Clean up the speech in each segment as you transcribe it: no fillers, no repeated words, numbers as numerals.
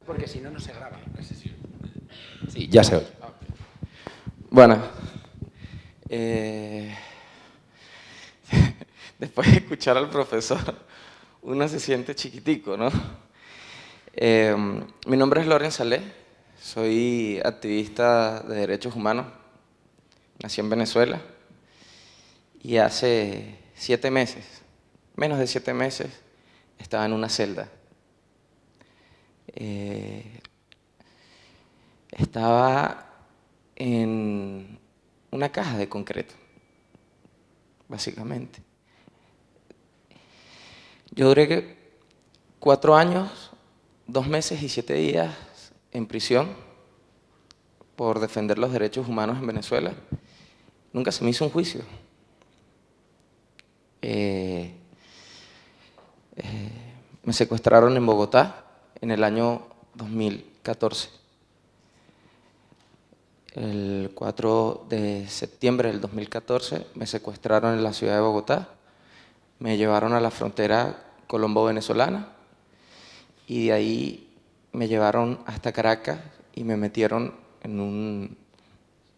Porque si no, no se graba. Sí, ya se oye. Bueno, después de escuchar al profesor, uno se siente chiquitico, ¿no? Mi nombre es Loren Salé, soy activista de derechos humanos, nací en Venezuela y hace 7 meses, menos de 7 meses, estaba en una celda. Estaba en una caja de concreto, básicamente. Yo duré 4 años, 2 meses y 7 días en prisión por defender los derechos humanos en Venezuela. Nunca se me hizo un juicio. Eh, Me secuestraron en Bogotá en el año 2014. El 4 de septiembre del 2014 me secuestraron en la ciudad de Bogotá, me llevaron a la frontera colombo-venezolana y de ahí me llevaron hasta Caracas y me metieron en un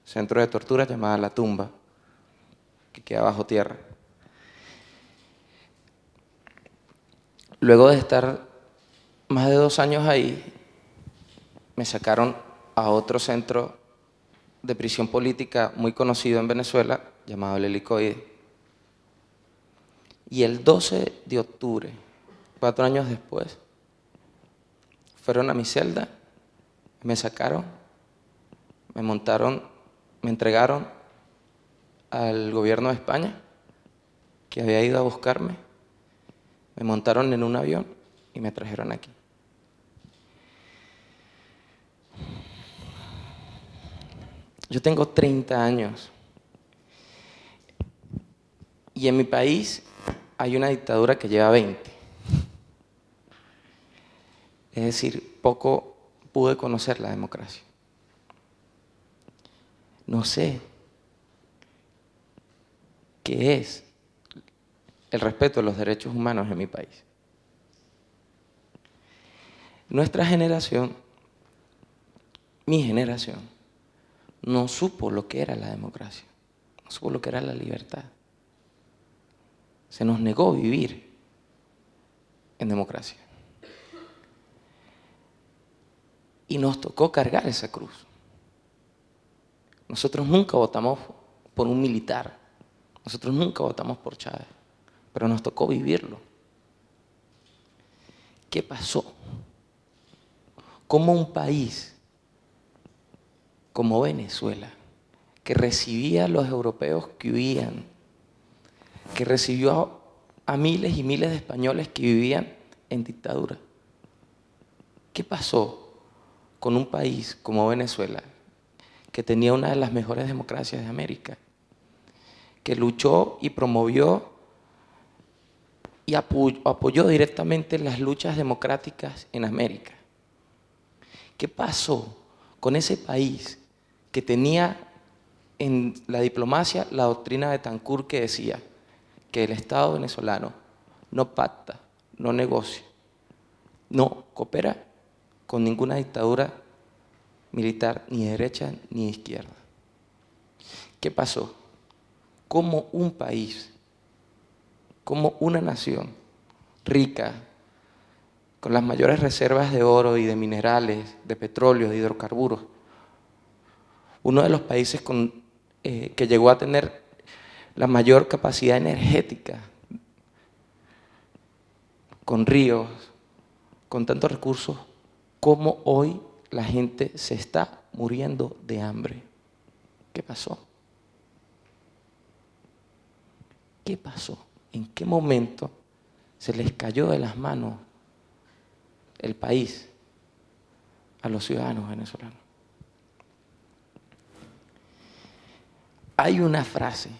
centro de tortura llamado La Tumba, que queda bajo tierra. Luego de estar más de 2 años ahí, me sacaron a otro centro de prisión política muy conocido en Venezuela, llamado El Helicoide. Y el 12 de octubre, 4 años después, fueron a mi celda, me sacaron, me montaron, me entregaron al gobierno de España, que había ido a buscarme, me montaron en un avión y me trajeron aquí. Yo tengo 30 años y en mi país hay una dictadura que lleva 20. Es decir, poco pude conocer la democracia. No sé qué es el respeto a los derechos humanos en mi país. Nuestra generación, mi generación, no supo lo que era la democracia, no supo lo que era la libertad. Se nos negó vivir en democracia. Y nos tocó cargar esa cruz. Nosotros nunca votamos por un militar, nosotros nunca votamos por Chávez, pero nos tocó vivirlo. ¿Qué pasó? ¿Cómo un país como Venezuela, que recibía a los europeos que huían, que recibió a miles y miles de españoles que vivían en dictadura? ¿Qué pasó con un país como Venezuela, que tenía una de las mejores democracias de América, que luchó y promovió y apoyó directamente las luchas democráticas en América? ¿Qué pasó con ese país que tenía en la diplomacia la doctrina de Betancourt, que decía que el Estado venezolano no pacta, no negocia, no coopera con ninguna dictadura militar, ni de derecha ni de izquierda? ¿Qué pasó? ¿Cómo un país, como una nación rica, con las mayores reservas de oro y de minerales, de petróleo, de hidrocarburos, uno de los países que llegó a tener la mayor capacidad energética, con ríos, con tantos recursos, cómo hoy la gente se está muriendo de hambre? ¿Qué pasó? ¿Qué pasó? ¿En qué momento se les cayó de las manos el país a los ciudadanos venezolanos? Hay una frase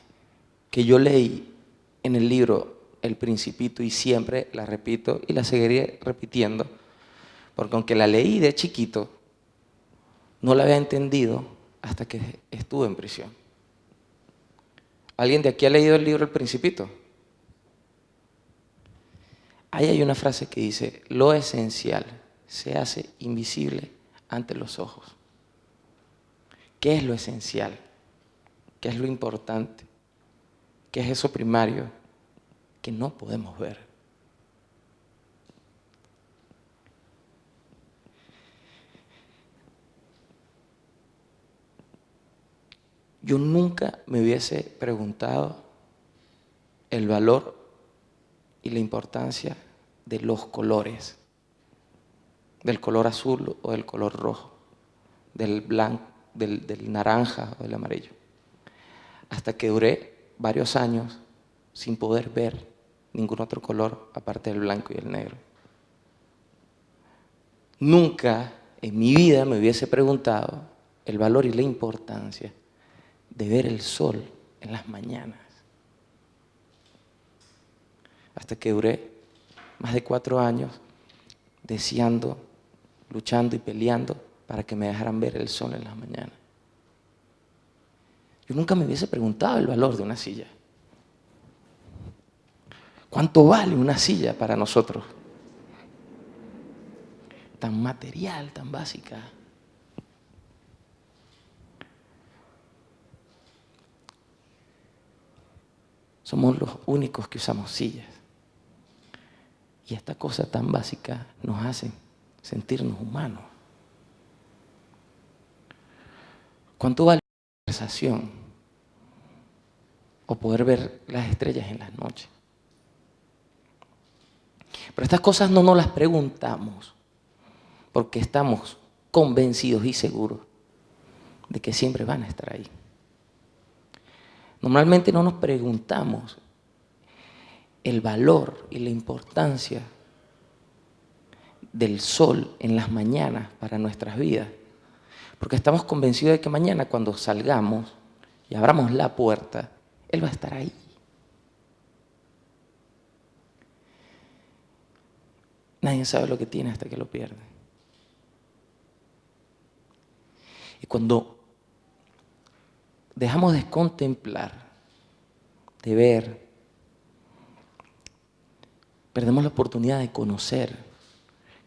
que yo leí en el libro El Principito y siempre la repito y la seguiré repitiendo, porque aunque la leí de chiquito, no la había entendido hasta que estuve en prisión. ¿Alguien de aquí ha leído el libro El Principito? Ahí hay una frase que dice: lo esencial se hace invisible ante los ojos. ¿Qué es lo esencial? ¿Qué es lo importante? ¿Qué es eso primario que no podemos ver? Yo nunca me hubiese preguntado el valor y la importancia de los colores, del color azul o del color rojo, del blanco, del naranja o del amarillo, hasta que duré varios años sin poder ver ningún otro color aparte del blanco y el negro. Nunca en mi vida me hubiese preguntado el valor y la importancia de ver el sol en las mañanas, hasta que duré más de 4 años deseando, luchando y peleando para que me dejaran ver el sol en las mañanas. Yo nunca me hubiese preguntado el valor de una silla. ¿Cuánto vale una silla para nosotros? Tan material, tan básica. Somos los únicos que usamos sillas. Y esta cosa tan básica nos hace sentirnos humanos. ¿Cuánto vale una conversación o poder ver las estrellas en las noches? Pero estas cosas no nos las preguntamos porque estamos convencidos y seguros de que siempre van a estar ahí. Normalmente no nos preguntamos el valor y la importancia del sol en las mañanas para nuestras vidas, porque estamos convencidos de que mañana cuando salgamos y abramos la puerta, Él va a estar ahí. Nadie sabe lo que tiene hasta que lo pierde. Y cuando dejamos de contemplar, de ver, perdemos la oportunidad de conocer.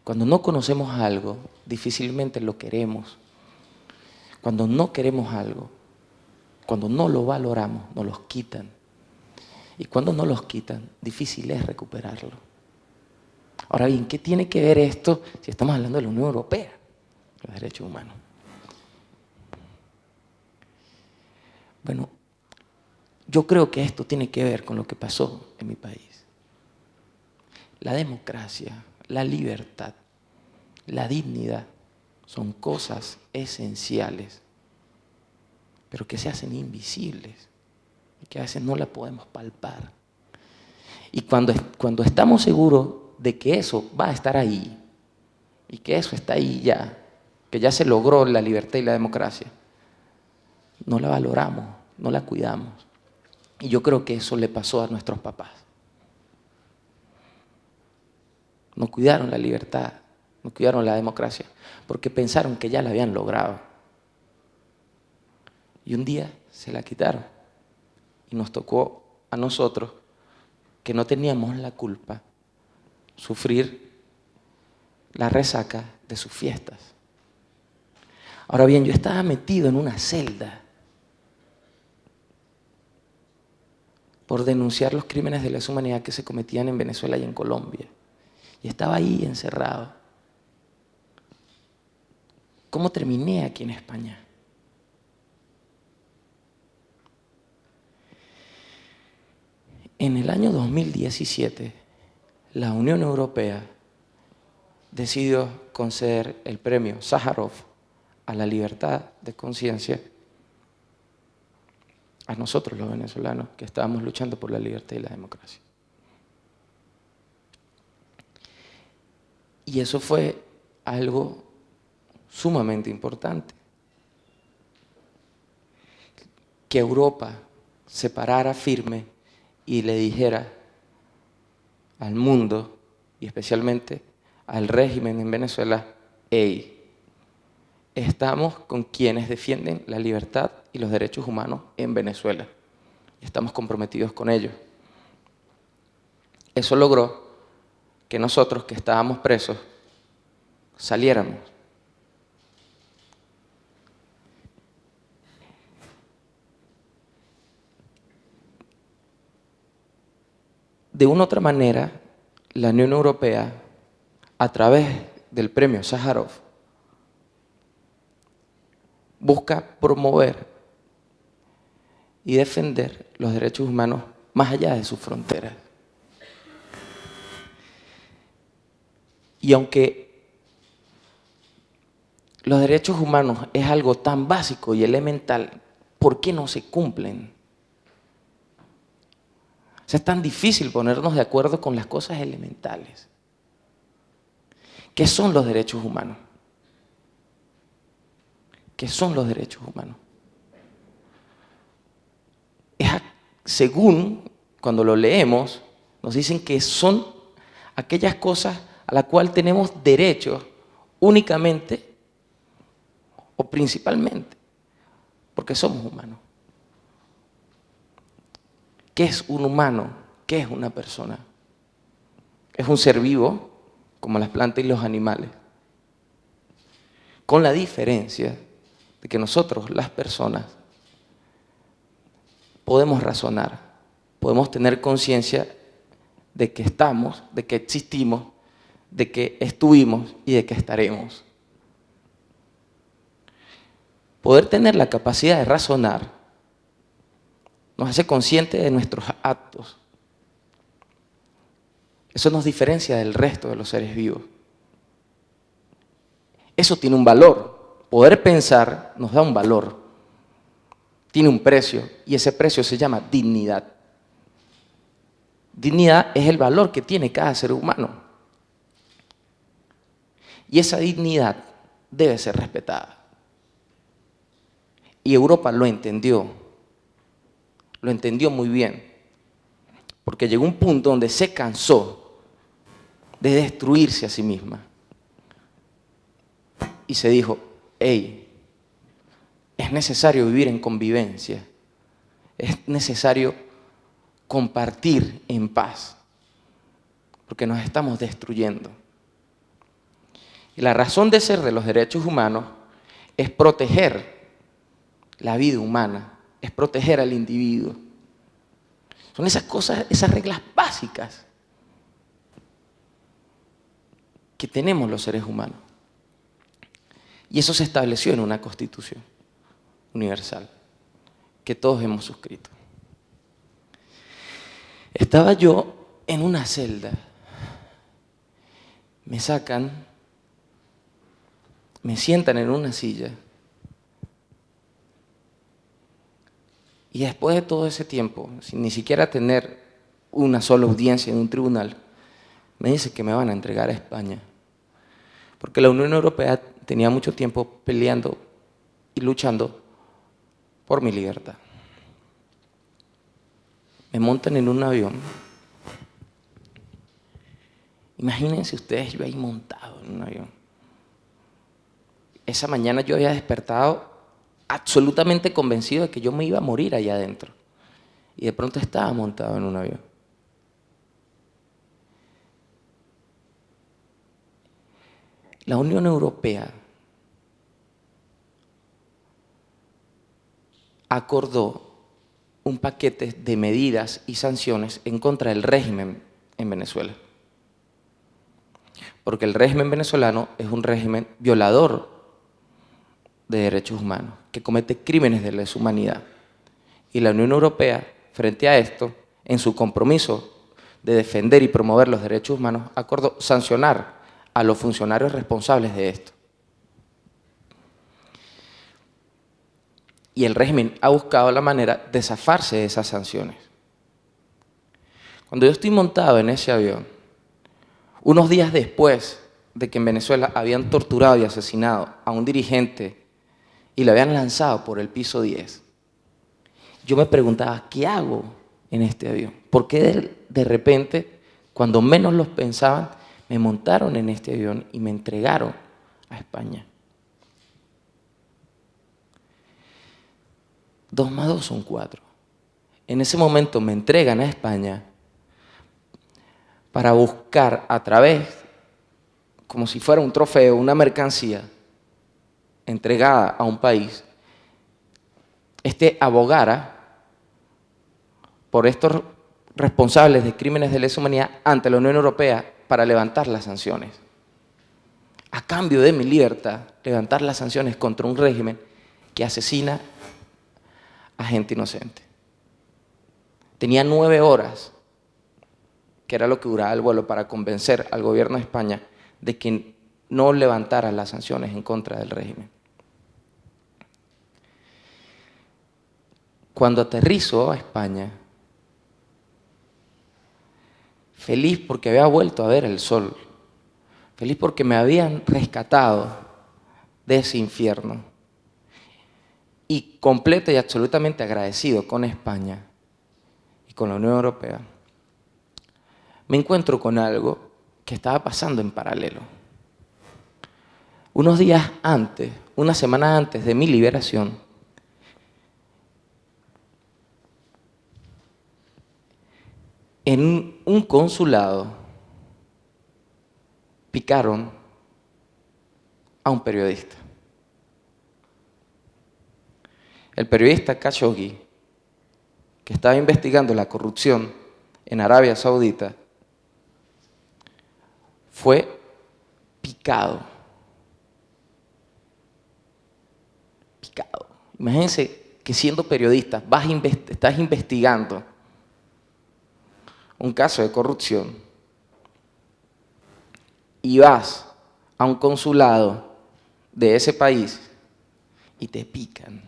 Cuando no conocemos algo, difícilmente lo queremos. Cuando no queremos algo, cuando no lo valoramos, nos los quitan. Y cuando nos los quitan, difícil es recuperarlo. Ahora bien, ¿qué tiene que ver esto si estamos hablando de la Unión Europea, los derechos humanos? Bueno, yo creo que esto tiene que ver con lo que pasó en mi país. La democracia, la libertad, la dignidad son cosas esenciales, pero que se hacen invisibles y que a veces no las podemos palpar. Y cuando estamos seguros de que eso va a estar ahí y que eso está ahí ya, que ya se logró la libertad y la democracia, no la valoramos, no la cuidamos. Y yo creo que eso le pasó a nuestros papás. No cuidaron la libertad, no cuidaron la democracia, porque pensaron que ya la habían logrado. Y un día se la quitaron. Y nos tocó a nosotros, que no teníamos la culpa, sufrir la resaca de sus fiestas. Ahora bien, yo estaba metido en una celda por denunciar los crímenes de lesa humanidad que se cometían en Venezuela y en Colombia. Y estaba ahí encerrado. ¿Cómo terminé aquí en España? En el año 2017, la Unión Europea decidió conceder el premio Sájarov a la libertad de conciencia a nosotros los venezolanos que estábamos luchando por la libertad y la democracia. Y eso fue algo sumamente importante. Que Europa se parara firme y le dijera al mundo, y especialmente al régimen en Venezuela: hey, estamos con quienes defienden la libertad y los derechos humanos en Venezuela. Y estamos comprometidos con ellos. Eso logró que nosotros, que estábamos presos, saliéramos. De una u otra manera, la Unión Europea, a través del premio Sájarov, busca promover y defender los derechos humanos más allá de sus fronteras. Y aunque los derechos humanos es algo tan básico y elemental, ¿por qué no se cumplen? O sea, es tan difícil ponernos de acuerdo con las cosas elementales. ¿Qué son los derechos humanos? ¿Qué son los derechos humanos? Según cuando lo leemos, nos dicen que son aquellas cosas a las cuales tenemos derecho únicamente o principalmente porque somos humanos. ¿Qué es un humano? ¿Qué es una persona? Es un ser vivo, como las plantas y los animales, con la diferencia de que nosotros, las personas, podemos razonar, podemos tener conciencia de que estamos, de que existimos, de que estuvimos y de que estaremos. Poder tener la capacidad de razonar nos hace conscientes de nuestros actos. Eso nos diferencia del resto de los seres vivos. Eso tiene un valor. Poder pensar nos da un valor. Tiene un precio y ese precio se llama dignidad. Dignidad es el valor que tiene cada ser humano. Y esa dignidad debe ser respetada. Y Europa lo entendió muy bien, porque llegó un punto donde se cansó de destruirse a sí misma. Y se dijo, hey, es necesario vivir en convivencia, es necesario compartir en paz, porque nos estamos destruyendo. Y la razón de ser de los derechos humanos es proteger la vida humana, es proteger al individuo. Son esas cosas, esas reglas básicas que tenemos los seres humanos. Y eso se estableció en una Constitución universal que todos hemos suscrito. Estaba yo en una celda, me sacan, me sientan en una silla y después de todo ese tiempo, sin ni siquiera tener una sola audiencia en un tribunal, me dice que me van a entregar a España. Porque la Unión Europea tenía mucho tiempo peleando y luchando por mi libertad. Me montan en un avión. Imagínense ustedes, yo ahí montado en un avión. Esa mañana yo había despertado absolutamente convencido de que yo me iba a morir allá adentro. Y de pronto estaba montado en un avión. La Unión Europea acordó un paquete de medidas y sanciones en contra del régimen en Venezuela. Porque el régimen venezolano es un régimen violador de derechos humanos, que comete crímenes de lesa humanidad. Y la Unión Europea, frente a esto, en su compromiso de defender y promover los derechos humanos, acordó sancionar a los funcionarios responsables de esto. Y el régimen ha buscado la manera de zafarse de esas sanciones. Cuando yo estoy montado en ese avión, unos días después de que en Venezuela habían torturado y asesinado a un dirigente y lo habían lanzado por el piso 10, yo me preguntaba, ¿qué hago en este avión? ¿Por qué de repente, cuando menos los pensaban, me montaron en este avión y me entregaron a España? 2 más 2 son 4. En ese momento me entregan a España para buscar a través, como si fuera un trofeo, una mercancía entregada a un país, abogara por estos responsables de crímenes de lesa humanidad ante la Unión Europea para levantar las sanciones. A cambio de mi libertad, levantar las sanciones contra un régimen que asesina a gente inocente. Tenía 9 horas, que era lo que duraba el vuelo, para convencer al gobierno de España de que no levantara las sanciones en contra del régimen. Cuando aterrizo a España, feliz porque había vuelto a ver el sol, feliz porque me habían rescatado de ese infierno, y completo y absolutamente agradecido con España y con la Unión Europea, me encuentro con algo que estaba pasando en paralelo. Unos días antes, una semana antes de mi liberación, en un consulado picaron a un periodista. El periodista Khashoggi, que estaba investigando la corrupción en Arabia Saudita, fue picado. Picado. Imagínense que siendo periodista estás investigando un caso de corrupción y vas a un consulado de ese país y te pican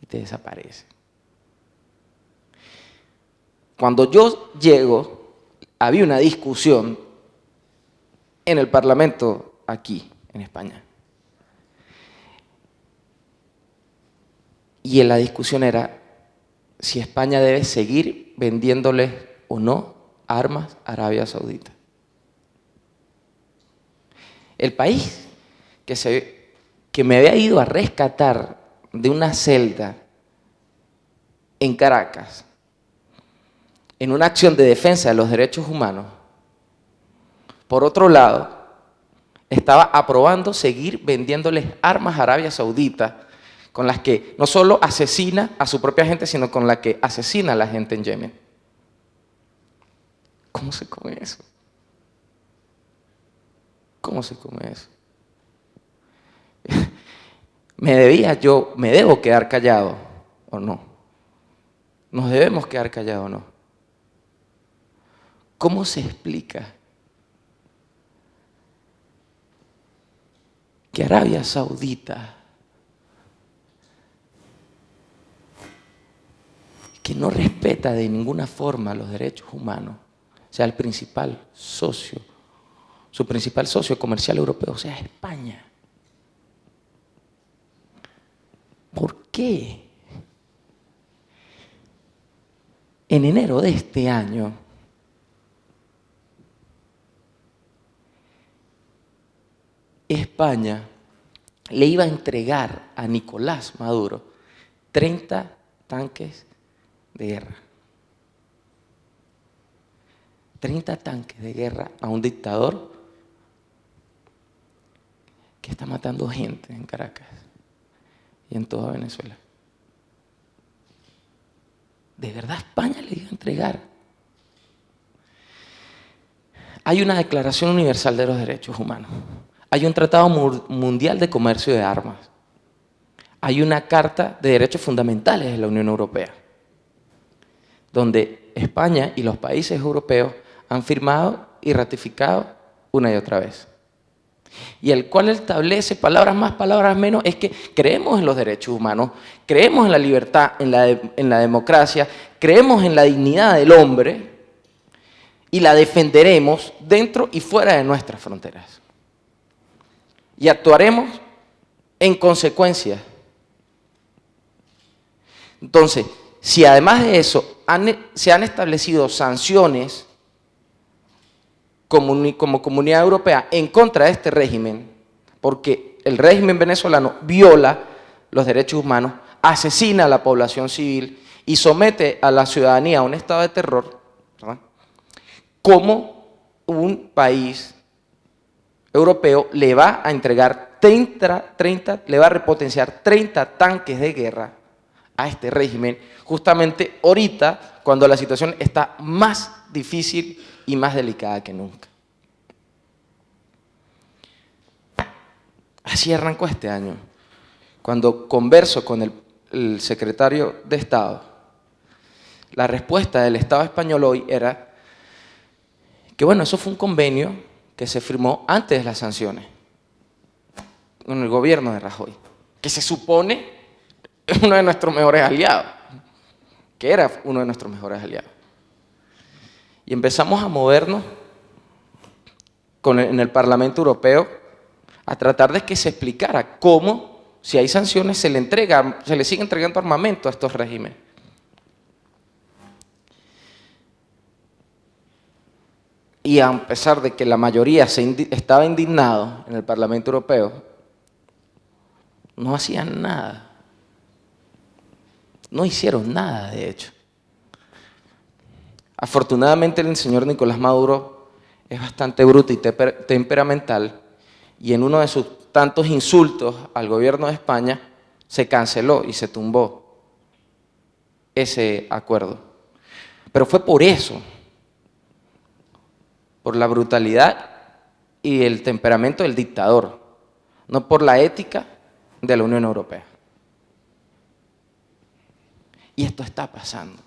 y te desaparecen. Cuando yo llego, había una discusión en el Parlamento aquí, en España. Y en la discusión era si España debe seguir vendiéndole o no armas a Arabia Saudita. El país que me había ido a rescatar de una celda en Caracas, en una acción de defensa de los derechos humanos, por otro lado, estaba aprobando seguir vendiéndoles armas a Arabia Saudita, con las que no solo asesina a su propia gente, sino con la que asesina a la gente en Yemen. ¿Cómo se come eso? ¿Cómo se come eso? ¿Me debo quedar callado o no? ¿Nos debemos quedar callados o no? ¿Cómo se explica que Arabia Saudita, que no respeta de ninguna forma los derechos humanos, sea el principal socio, su principal socio comercial europeo, sea España? ¿Por qué en enero de este año España le iba a entregar a Nicolás Maduro 30 tanques de guerra? 30 tanques de guerra a un dictador que está matando gente en Caracas y en toda Venezuela. ¿De verdad España le iba a entregar? Hay una Declaración Universal de los Derechos Humanos. Hay un Tratado Mundial de Comercio de Armas. Hay una Carta de Derechos Fundamentales de la Unión Europea, donde España y los países europeos han firmado y ratificado una y otra vez. Y el cual establece, palabras más, palabras menos, es que creemos en los derechos humanos, creemos en la libertad, en la democracia, creemos en la dignidad del hombre y la defenderemos dentro y fuera de nuestras fronteras. Y actuaremos en consecuencia. Entonces, si además de eso se han establecido sanciones como Comunidad Europea en contra de este régimen, porque el régimen venezolano viola los derechos humanos, asesina a la población civil y somete a la ciudadanía a un estado de terror, ¿verdad? ¿Cómo un país europeo le va a entregar 30, le va a repotenciar 30 tanques de guerra a este régimen, justamente ahorita, cuando la situación está más difícil y más delicada que nunca. Así arrancó este año. Cuando converso con el secretario de Estado, la respuesta del Estado español hoy era que, bueno, eso fue un convenio que se firmó antes de las sanciones, con el gobierno de Rajoy, que se supone es uno de nuestros mejores aliados, que era uno de nuestros mejores aliados. Y empezamos a movernos en el Parlamento Europeo a tratar de que se explicara cómo, si hay sanciones, se le sigue entregando armamento a estos regímenes. Y a pesar de que la mayoría estaba indignado en el Parlamento Europeo, no hacían nada. No hicieron nada, de hecho. Afortunadamente el señor Nicolás Maduro es bastante bruto y temperamental, y en uno de sus tantos insultos al gobierno de España se canceló y se tumbó ese acuerdo. Pero fue por eso, por la brutalidad y el temperamento del dictador, no por la ética de la Unión Europea. Y esto está pasando.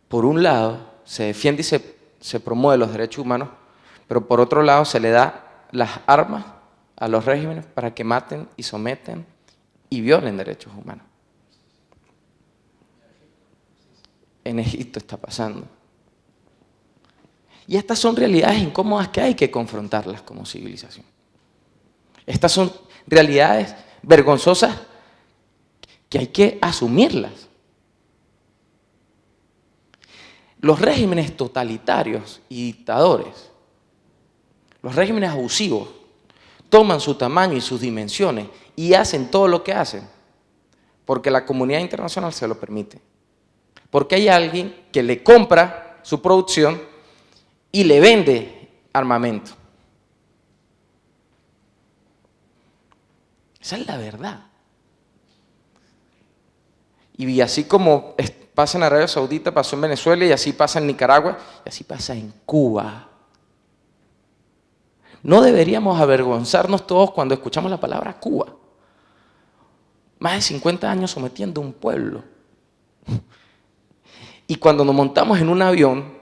Por un lado, se defiende y se promueve los derechos humanos, pero por otro lado se le da las armas a los regímenes para que maten y someten y violen derechos humanos. En Egipto está pasando. Y estas son realidades incómodas que hay que confrontarlas como civilización. Estas son realidades vergonzosas que hay que asumirlas. Los regímenes totalitarios y dictadores, los regímenes abusivos, toman su tamaño y sus dimensiones y hacen todo lo que hacen porque la comunidad internacional se lo permite. Porque hay alguien que le compra su producción y le vende armamento. Esa es la verdad. Y así como pasa en Arabia Saudita, pasó en Venezuela, y así pasa en Nicaragua, y así pasa en Cuba. No deberíamos avergonzarnos todos cuando escuchamos la palabra Cuba. Más de 50 años sometiendo a un pueblo. Y cuando nos montamos en un avión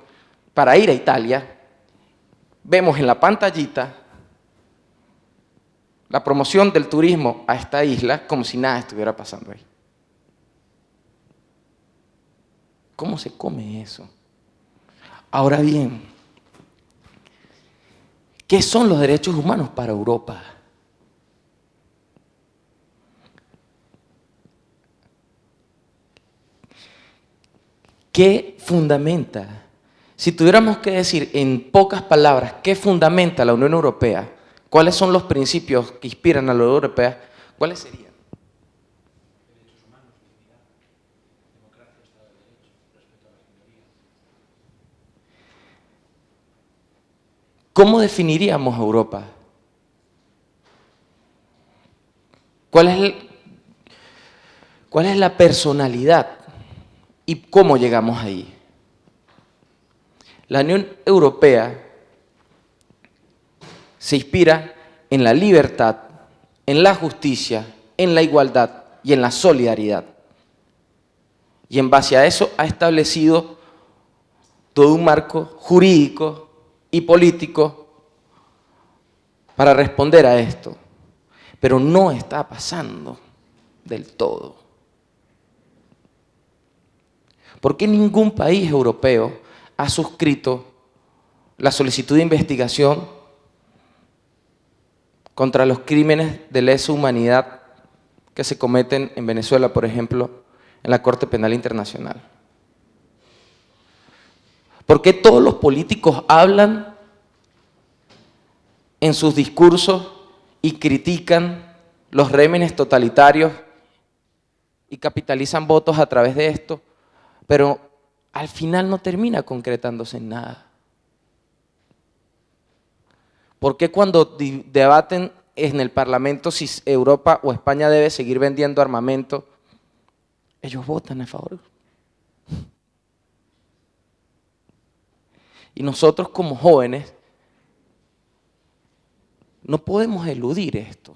para ir a Italia, vemos en la pantallita la promoción del turismo a esta isla como si nada estuviera pasando ahí. ¿Cómo se come eso? Ahora bien, ¿qué son los derechos humanos para Europa? ¿Qué fundamenta? Si tuviéramos que decir en pocas palabras qué fundamenta la Unión Europea, cuáles son los principios que inspiran a la Unión Europea, ¿cuáles serían? Derechos humanos, dignidad, democracia, Estado de Derecho, respeto a las minorías. ¿Cómo definiríamos a Europa? ¿Cuál es la personalidad y cómo llegamos ahí? La Unión Europea se inspira en la libertad, en la justicia, en la igualdad y en la solidaridad. Y en base a eso ha establecido todo un marco jurídico y político para responder a esto. Pero no está pasando del todo. ¿Por qué ningún país europeo ha suscrito la solicitud de investigación contra los crímenes de lesa humanidad que se cometen en Venezuela, por ejemplo, en la Corte Penal Internacional? ¿Por qué todos los políticos hablan en sus discursos y critican los regímenes totalitarios y capitalizan votos a través de esto, pero al final no termina concretándose en nada? ¿Por qué cuando debaten en el Parlamento si Europa o España debe seguir vendiendo armamento, ellos votan a favor? Y nosotros como jóvenes no podemos eludir esto.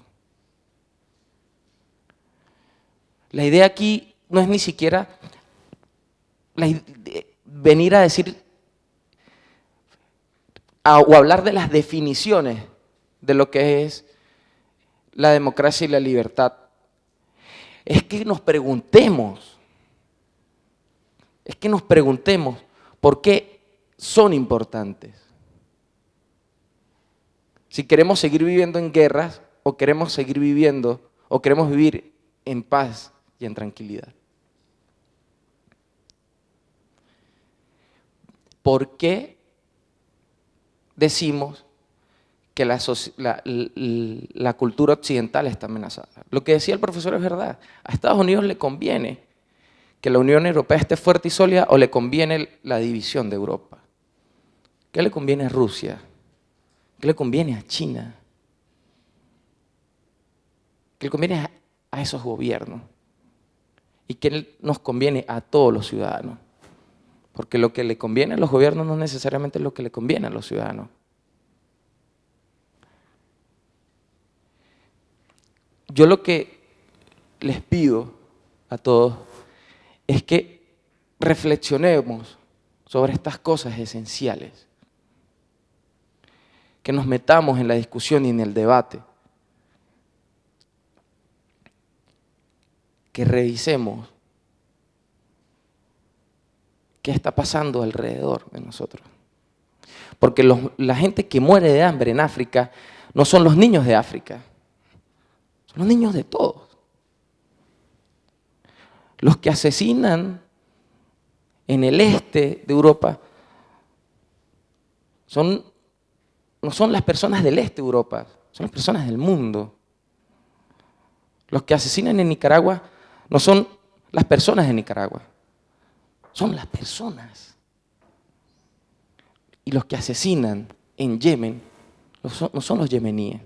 La idea aquí no es ni siquiera venir a decir o hablar de las definiciones de lo que es la democracia y la libertad. Es que nos preguntemos por qué son importantes. Si queremos seguir viviendo en guerras o queremos seguir viviendo o queremos vivir en paz y en tranquilidad. ¿Por qué decimos que la cultura occidental está amenazada? Lo que decía el profesor es verdad. A Estados Unidos le conviene que la Unión Europea esté fuerte y sólida o le conviene la división de Europa. ¿Qué le conviene a Rusia? ¿Qué le conviene a China? ¿Qué le conviene a esos gobiernos? ¿Y qué nos conviene a todos los ciudadanos? Porque lo que le conviene a los gobiernos no necesariamente es lo que le conviene a los ciudadanos. Yo lo que les pido a todos es que reflexionemos sobre estas cosas esenciales, que nos metamos en la discusión y en el debate, que revisemos qué está pasando alrededor de nosotros. Porque la gente que muere de hambre en África no son los niños de África, son los niños de todos. Los que asesinan en el este de Europa no son las personas del este de Europa, son las personas del mundo. Los que asesinan en Nicaragua no son las personas de Nicaragua, son las personas. Y los que asesinan en Yemen no son los yemeníes,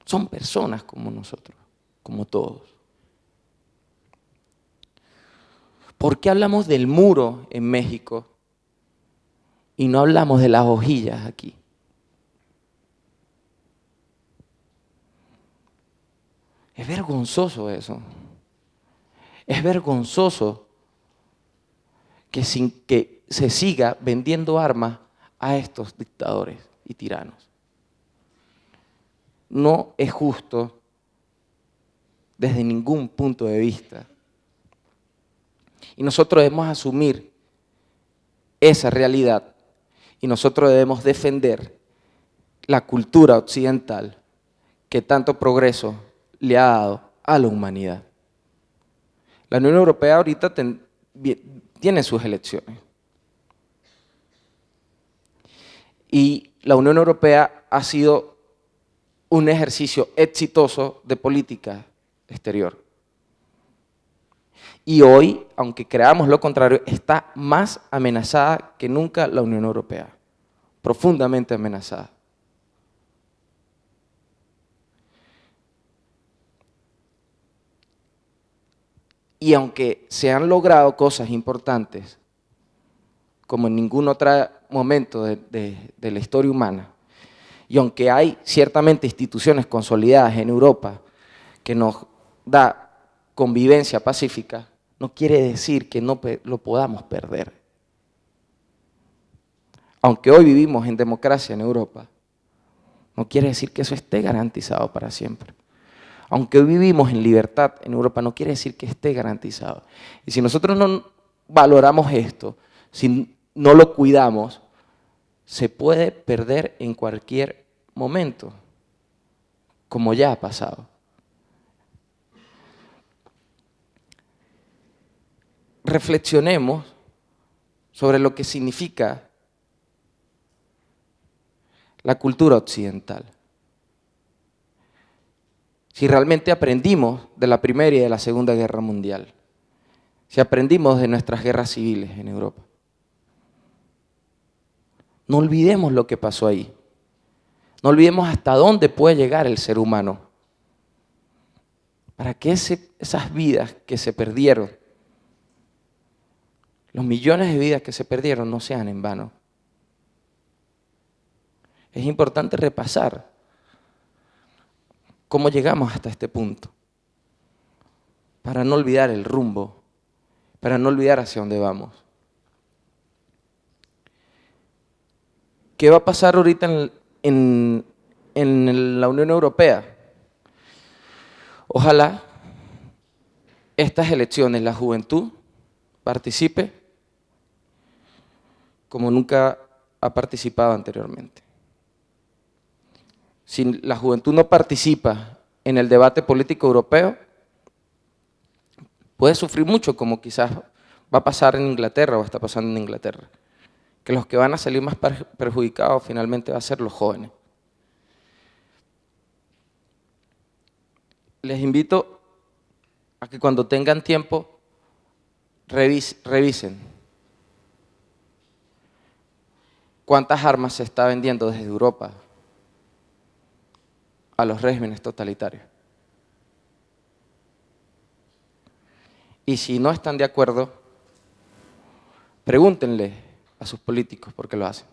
son personas como nosotros, como todos. ¿Por qué hablamos del muro en México y no hablamos de las hojillas aquí? Es vergonzoso eso. Es vergonzoso que se siga vendiendo armas a estos dictadores y tiranos. No es justo desde ningún punto de vista. Y nosotros debemos asumir esa realidad y nosotros debemos defender la cultura occidental que tanto progreso le ha dado a la humanidad. La Unión Europea ahorita tiene sus elecciones. Y la Unión Europea ha sido un ejercicio exitoso de política exterior. Y hoy, aunque creamos lo contrario, está más amenazada que nunca la Unión Europea, profundamente amenazada. Y aunque se han logrado cosas importantes, como en ningún otro momento de la historia humana, y aunque hay ciertamente instituciones consolidadas en Europa que nos da convivencia pacífica, no quiere decir que no lo podamos perder. Aunque hoy vivimos en democracia en Europa, no quiere decir que eso esté garantizado para siempre. Aunque hoy vivimos en libertad en Europa, no quiere decir que esté garantizado. Y si nosotros no valoramos esto, si no lo cuidamos, se puede perder en cualquier momento, como ya ha pasado. Reflexionemos sobre lo que significa la cultura occidental. Si realmente aprendimos de la Primera y de la Segunda Guerra Mundial, si aprendimos de nuestras guerras civiles en Europa. No olvidemos lo que pasó ahí. No olvidemos hasta dónde puede llegar el ser humano. Para que esas vidas que se perdieron, los millones de vidas que se perdieron, no sean en vano. Es importante repasar cómo llegamos hasta este punto, para no olvidar el rumbo, para no olvidar hacia dónde vamos. ¿Qué va a pasar ahorita en la Unión Europea? Ojalá estas elecciones la juventud participe como nunca ha participado anteriormente. Si la juventud no participa en el debate político europeo, puede sufrir mucho, como quizás va a pasar en Inglaterra o está pasando en Inglaterra, que los que van a salir más perjudicados finalmente va a ser los jóvenes. Les invito a que cuando tengan tiempo revisen cuántas armas se está vendiendo desde Europa a los regímenes totalitarios. Y si no están de acuerdo, pregúntenle a sus políticos por qué lo hacen.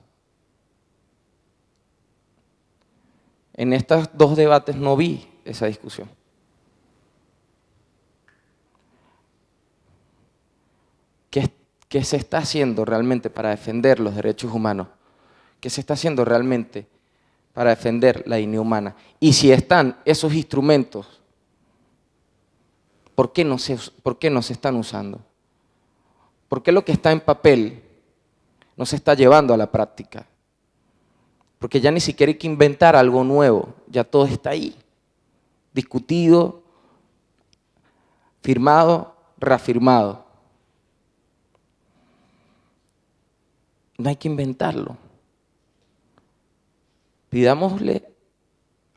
En estos dos debates no vi esa discusión. ¿Qué se está haciendo realmente para defender los derechos humanos? ¿Qué se está haciendo realmente para defender la dignidad humana? Y si están esos instrumentos, ¿por qué no se están usando? ¿Por qué lo que está en papel no se está llevando a la práctica? Porque ya ni siquiera hay que inventar algo nuevo, ya todo está ahí, discutido, firmado, reafirmado. No hay que inventarlo. Pidámosle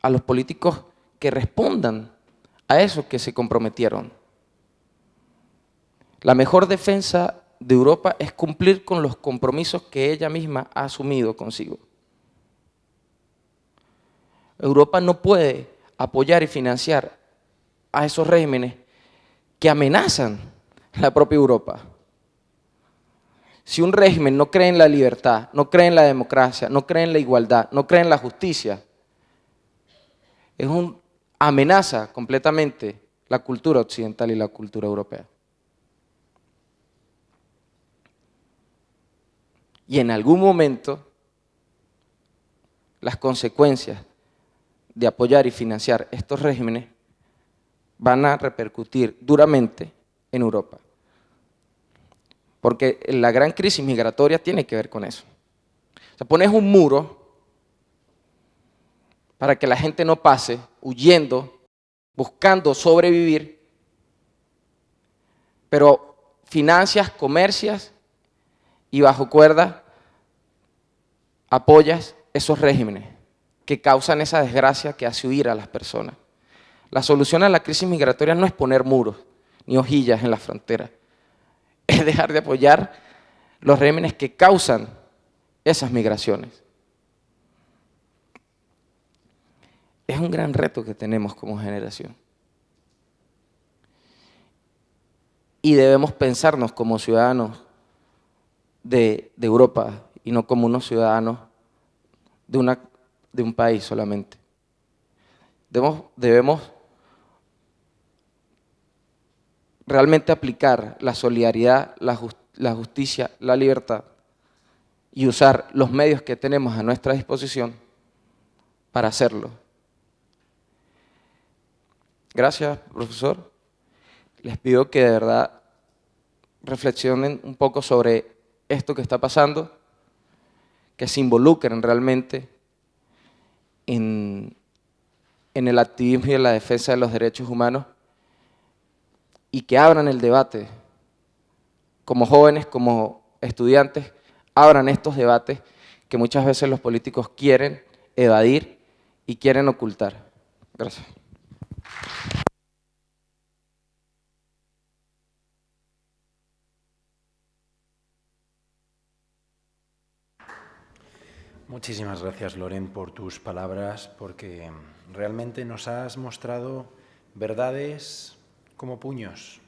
a los políticos que respondan a eso que se comprometieron. La mejor defensa de Europa es cumplir con los compromisos que ella misma ha asumido consigo. Europa no puede apoyar y financiar a esos regímenes que amenazan la propia Europa. Si un régimen no cree en la libertad, no cree en la democracia, no cree en la igualdad, no cree en la justicia, amenaza completamente la cultura occidental y la cultura europea. Y en algún momento, las consecuencias de apoyar y financiar estos regímenes van a repercutir duramente en Europa. Porque la gran crisis migratoria tiene que ver con eso. O sea, pones un muro para que la gente no pase huyendo, buscando sobrevivir, pero financias, comercias y bajo cuerda apoyas esos regímenes que causan esa desgracia que hace huir a las personas. La solución a la crisis migratoria no es poner muros ni hojillas en la frontera, es dejar de apoyar los regímenes que causan esas migraciones. Es un gran reto que tenemos como generación. Y debemos pensarnos como ciudadanos de Europa y no como unos ciudadanos de un país solamente. Debemos realmente aplicar la solidaridad, la justicia, la libertad y usar los medios que tenemos a nuestra disposición para hacerlo. Gracias, profesor. Les pido que de verdad reflexionen un poco sobre esto que está pasando, que se involucren realmente en el activismo y en la defensa de los derechos humanos y que abran el debate, como jóvenes, como estudiantes, abran estos debates que muchas veces los políticos quieren evadir y quieren ocultar. Gracias. Muchísimas gracias, Loren, por tus palabras, porque realmente nos has mostrado verdades como puños,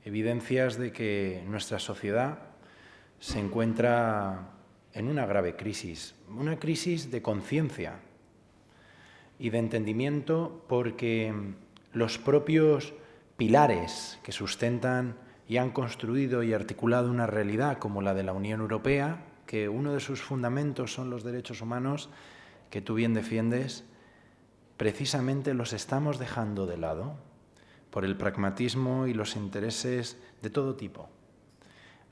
evidencias de que nuestra sociedad se encuentra en una grave crisis, una crisis de conciencia y de entendimiento, porque los propios pilares que sustentan y han construido y articulado una realidad como la de la Unión Europea, que uno de sus fundamentos son los derechos humanos, que tú bien defiendes, precisamente los estamos dejando de lado por el pragmatismo y los intereses de todo tipo.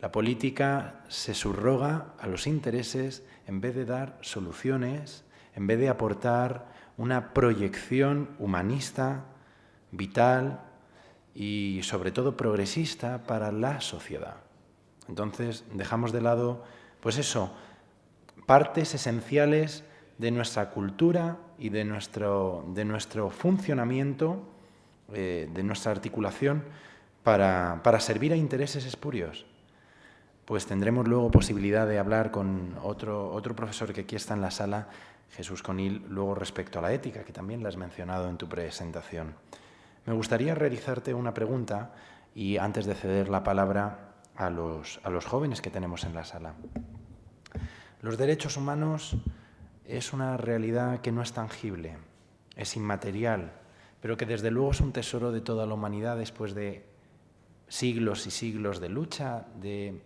La política se subroga a los intereses en vez de dar soluciones, en vez de aportar una proyección humanista, vital y sobre todo progresista para la sociedad. Entonces dejamos de lado, pues eso, partes esenciales de nuestra cultura y de nuestro funcionamiento, de nuestra articulación para servir a intereses espurios. Pues tendremos luego posibilidad de hablar con otro profesor que aquí está en la sala, Jesús Conil, luego respecto a la ética, que también la has mencionado en tu presentación. Me gustaría realizarte una pregunta y antes de ceder la palabra a los jóvenes que tenemos en la sala. Los derechos humanos es una realidad que no es tangible, es inmaterial, pero que desde luego es un tesoro de toda la humanidad después de siglos y siglos de lucha, de,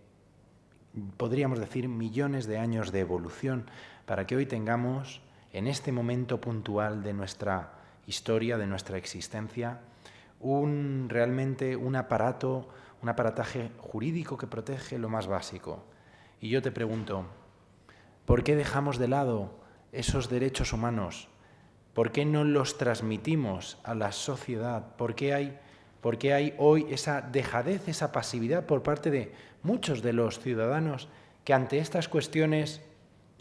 podríamos decir, millones de años de evolución, para que hoy tengamos, en este momento puntual de nuestra historia, de nuestra existencia, realmente un aparataje jurídico que protege lo más básico. Y yo te pregunto, ¿por qué dejamos de lado esos derechos humanos? ¿Por qué no los transmitimos a la sociedad? ¿Por qué hay hoy esa dejadez, esa pasividad por parte de muchos de los ciudadanos que ante estas cuestiones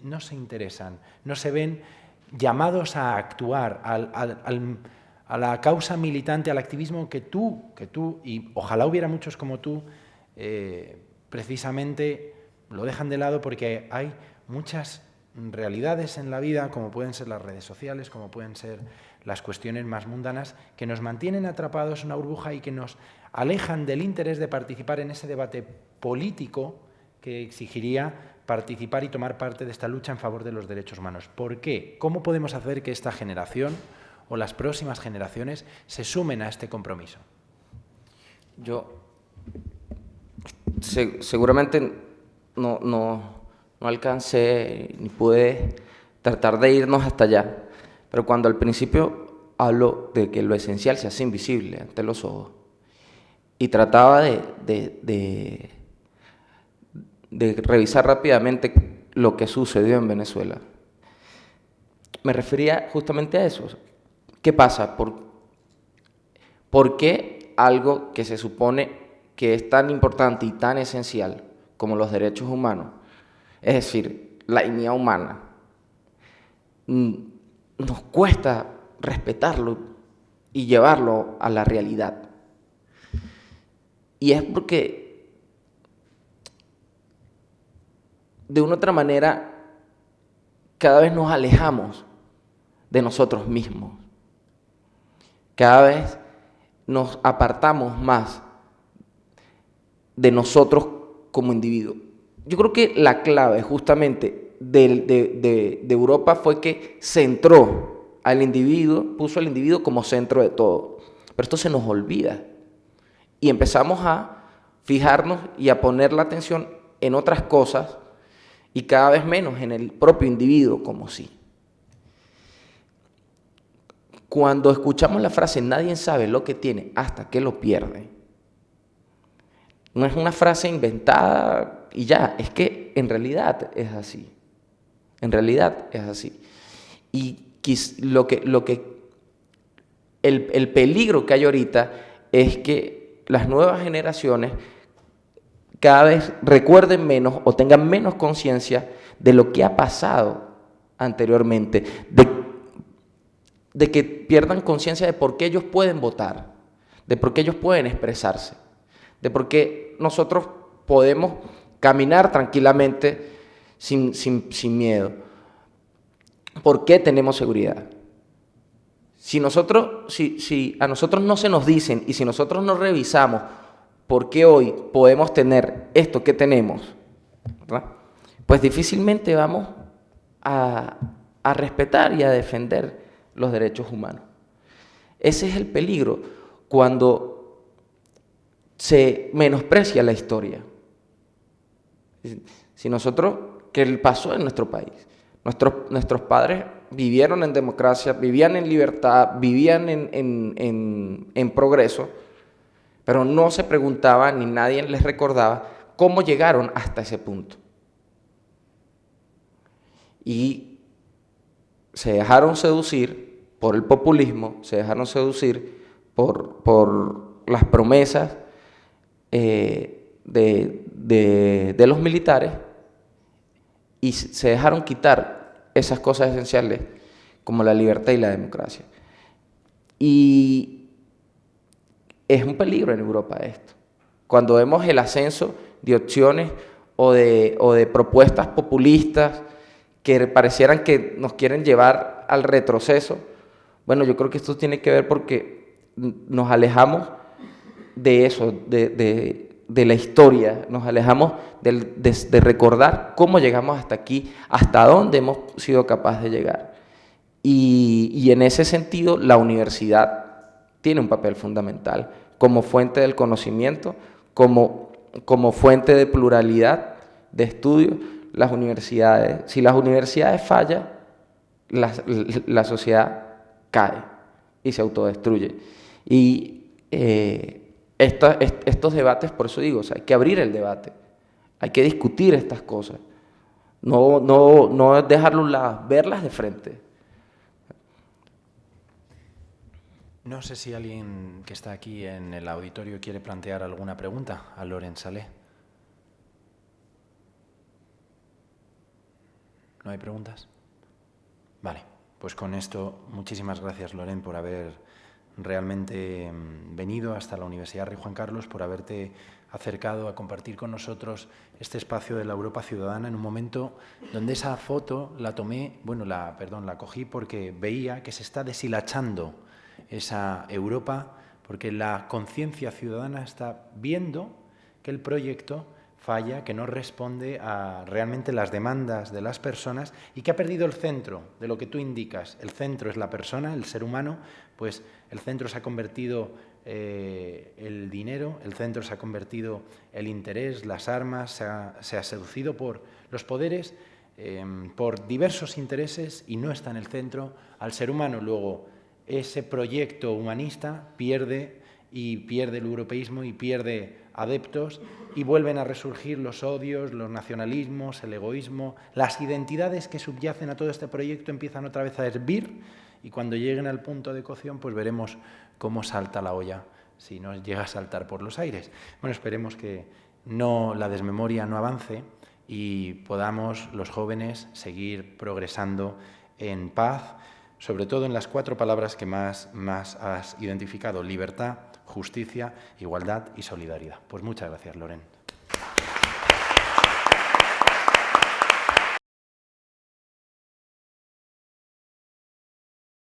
no se interesan, no se ven llamados a actuar a la causa militante, al activismo que tú, y ojalá hubiera muchos como tú, precisamente lo dejan de lado porque hay muchas realidades en la vida, como pueden ser las redes sociales, como pueden ser las cuestiones más mundanas, que nos mantienen atrapados en una burbuja y que nos alejan del interés de participar en ese debate político que exigiría participar y tomar parte de esta lucha en favor de los derechos humanos. ¿Por qué? ¿Cómo podemos hacer que esta generación o las próximas generaciones se sumen a este compromiso? Yo seguramente no alcancé ni pude tratar de irnos hasta allá, pero cuando al principio hablo de que lo esencial se hace invisible ante los ojos y trataba de revisar rápidamente lo que sucedió en Venezuela, me refería justamente a eso. ¿Qué pasa? ¿Por qué algo que se supone que es tan importante y tan esencial como los derechos humanos, es decir, la dignidad humana, nos cuesta respetarlo y llevarlo a la realidad? Y es porque, de una otra manera, cada vez nos alejamos de nosotros mismos. Cada vez nos apartamos más de nosotros como individuos. Yo creo que la clave justamente de Europa fue que centró al individuo, puso al individuo como centro de todo. Pero esto se nos olvida y empezamos a fijarnos y a poner la atención en otras cosas y cada vez menos en el propio individuo como sí. Cuando escuchamos la frase nadie sabe lo que tiene hasta que lo pierde, no es una frase inventada y ya, es que en realidad es así. En realidad es así. Y el peligro que hay ahorita es que las nuevas generaciones cada vez recuerden menos o tengan menos conciencia de lo que ha pasado anteriormente, de que pierdan conciencia de por qué ellos pueden votar, de por qué ellos pueden expresarse, de por qué nosotros podemos caminar tranquilamente sin miedo. ¿Por qué tenemos seguridad? Si a nosotros no se nos dicen y si nosotros no revisamos por qué hoy podemos tener esto que tenemos, ¿verdad?, pues difícilmente vamos a respetar y a defender los derechos humanos. Ese es el peligro cuando se menosprecia la historia. Si nosotros, ¿qué pasó en nuestro país? Nuestros padres vivieron en democracia, vivían en libertad, vivían en progreso, pero no se preguntaban ni nadie les recordaba cómo llegaron hasta ese punto. Y se dejaron seducir por el populismo, se dejaron seducir por las promesas de los militares y se dejaron quitar esas cosas esenciales como la libertad y la democracia. Y es un peligro en Europa esto. Cuando vemos el ascenso de opciones o de propuestas populistas que parecieran que nos quieren llevar al retroceso, bueno, yo creo que esto tiene que ver porque nos alejamos de eso, de la historia, nos alejamos de recordar cómo llegamos hasta aquí, hasta dónde hemos sido capaces de llegar. Y en ese sentido, la universidad tiene un papel fundamental como fuente del conocimiento, como fuente de pluralidad de estudio. Las universidades, si las universidades fallan, la sociedad cae y se autodestruye. Y estos debates, por eso digo, o sea, hay que abrir el debate, hay que discutir estas cosas, no dejarlo a un lado, verlas de frente. No sé si alguien que está aquí en el auditorio quiere plantear alguna pregunta a Loren Salé. ¿No hay preguntas? Vale, pues con esto, muchísimas gracias, Loren, por haber realmente venido hasta la Universidad Rey Juan Carlos, por haberte acercado a compartir con nosotros este espacio de la Europa ciudadana en un momento donde esa foto la tomé, la cogí porque veía que se está deshilachando esa Europa, porque la conciencia ciudadana está viendo que el proyecto falla, que no responde a realmente las demandas de las personas y que ha perdido el centro de lo que tú indicas. El centro es la persona, el ser humano, pues el centro se ha convertido el dinero, el centro se ha convertido el interés, las armas, se ha seducido por los poderes, por diversos intereses y no está en el centro al ser humano. Luego, ese proyecto humanista pierde el europeísmo y pierde adeptos y vuelven a resurgir los odios, los nacionalismos, el egoísmo, las identidades que subyacen a todo este proyecto empiezan otra vez a hervir y cuando lleguen al punto de cocción pues veremos cómo salta la olla, si no llega a saltar por los aires. Bueno, esperemos que la desmemoria no avance y podamos los jóvenes seguir progresando en paz, sobre todo en las 4 palabras que más has identificado: libertad, justicia, igualdad y solidaridad. Pues muchas gracias, Loren.